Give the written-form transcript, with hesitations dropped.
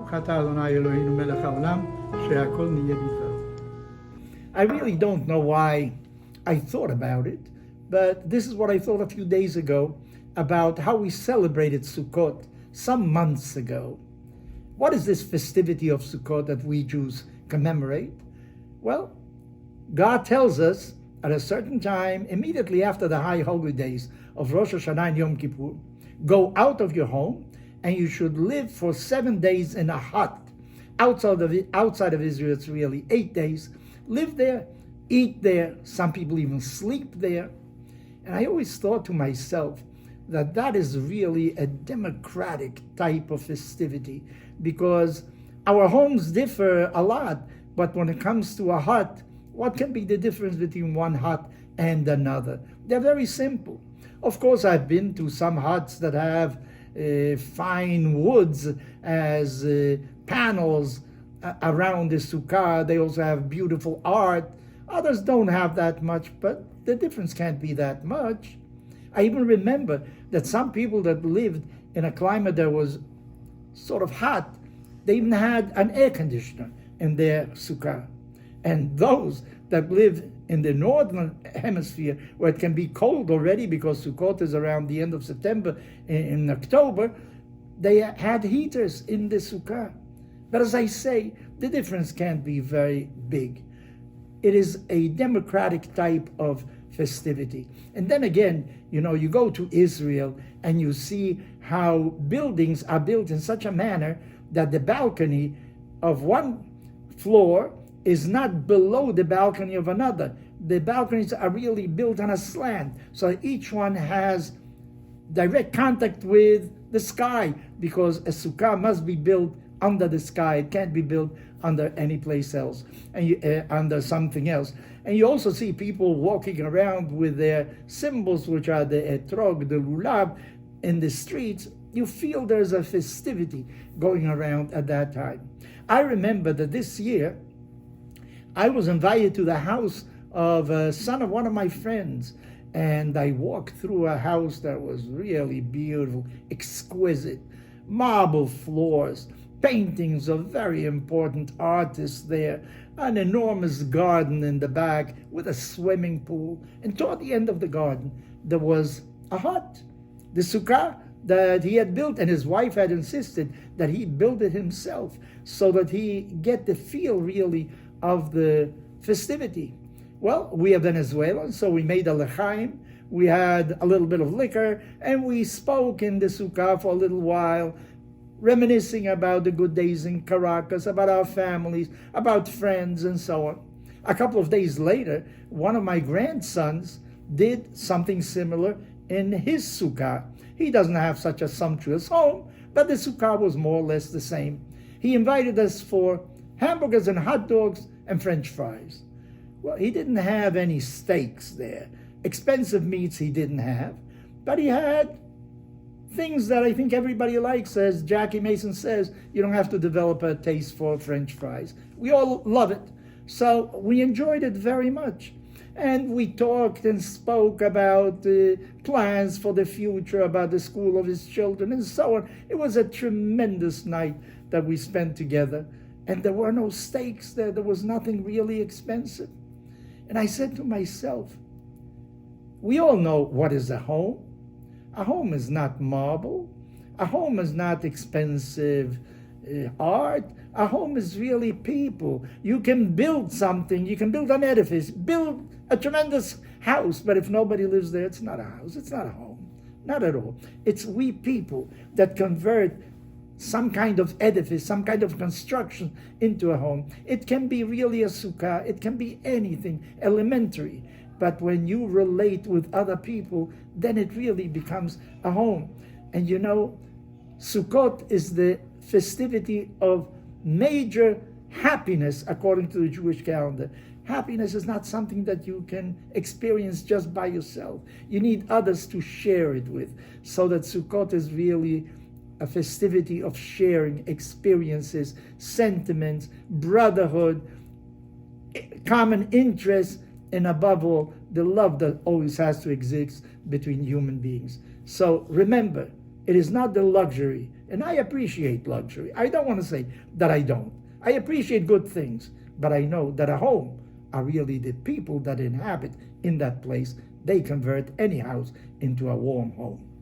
ברוך אתה אדוני אלוהינו מלך העולם, שהכל נהיה בדברו. I really don't know why I thought about it, but this is what I thought a few days ago about how we celebrated Sucot some months ago. What is this festivity of Sukkot that we Jews commemorate? Well, God tells us at a certain time, immediately after the high holidays of Rosh Hashanah and Yom Kippur, go out of your home and you should live for 7 days in a hut. Outside of Israel, it's really 8 days. Live there, eat there. Some people even sleep there. And I always thought to myself that that is really a democratic type of festivity, because our homes differ a lot, but when it comes to a hut, what can be the difference between one hut and another? They're very simple. Of course, I've been to some huts that have fine woods as panels around the sukkah. They also have beautiful art. Others don't have that much, but the difference can't be that much. I even remember that some people that lived in a climate that was sort of hot, they even had an air conditioner in their sukkah. And those that live in the northern hemisphere, where it can be cold already because Sucot is around the end of September, in October, they had heaters in the sukkah. But as I say, the difference can't be very big. It is a democratic type of festivity. And then again, you go to Israel and you see how buildings are built in such a manner that the balcony of one floor is not below the balcony of another. The balconies are really built on a slant, so each one has direct contact with the sky, because a sukkah must be built under the sky. It can't be built under any place else, and under something else. And you also see people walking around with their symbols, which are the etrog, the lulav, in the streets. You feel there's a festivity going around at that time. I remember that this year, I was invited to the house of a son of one of my friends, and I walked through a house that was really beautiful, exquisite, marble floors, paintings of very important artists there, an enormous garden in the back with a swimming pool, and toward the end of the garden there was a hut, the sukkah that he had built, and his wife had insisted that he build it himself so that he get the feel really of the festivity. Well, we are Venezuelans, so we made a lechaim, we had a little bit of liquor, and we spoke in the sukkah for a little while, reminiscing about the good days in Caracas, about our families, about friends, and so on. A couple of days later, one of my grandsons did something similar in his sukkah. He doesn't have such a sumptuous home, but the sukkah was more or less the same. He invited us for hamburgers and hot dogs and French fries. Well, he didn't have any steaks there. Expensive meats he didn't have, but he had things that I think everybody likes. As Jackie Mason says, you don't have to develop a taste for French fries. We all love it. So we enjoyed it very much. And we talked and spoke about plans for the future, about the school of his children, and so on. It was a tremendous night that we spent together. And there were no steaks there. There was nothing really expensive. And I said to myself, we all know what is a home. A home is not marble. A home is not expensive art. A home is really people. You can build something. You can build an edifice, build a tremendous house. But if nobody lives there, it's not a house. It's not a home. Not at all. It's we people that convert some kind of edifice, some kind of construction into a home. It can be really a sukkah. It can be anything elementary. But when you relate with other people, then it really becomes a home. And Sukkot is the festivity of major happiness according to the Jewish calendar. Happiness is not something that you can experience just by yourself. You need others to share it with, so that Sukkot is really a festivity of sharing experiences, sentiments, brotherhood, common interests, and above all, the love that always has to exist between human beings. So remember, It is not the luxury. And I appreciate luxury. I don't want to say that I don't. I appreciate good things, but I know that a home are really the people that inhabit in that place. They convert any house into a warm home.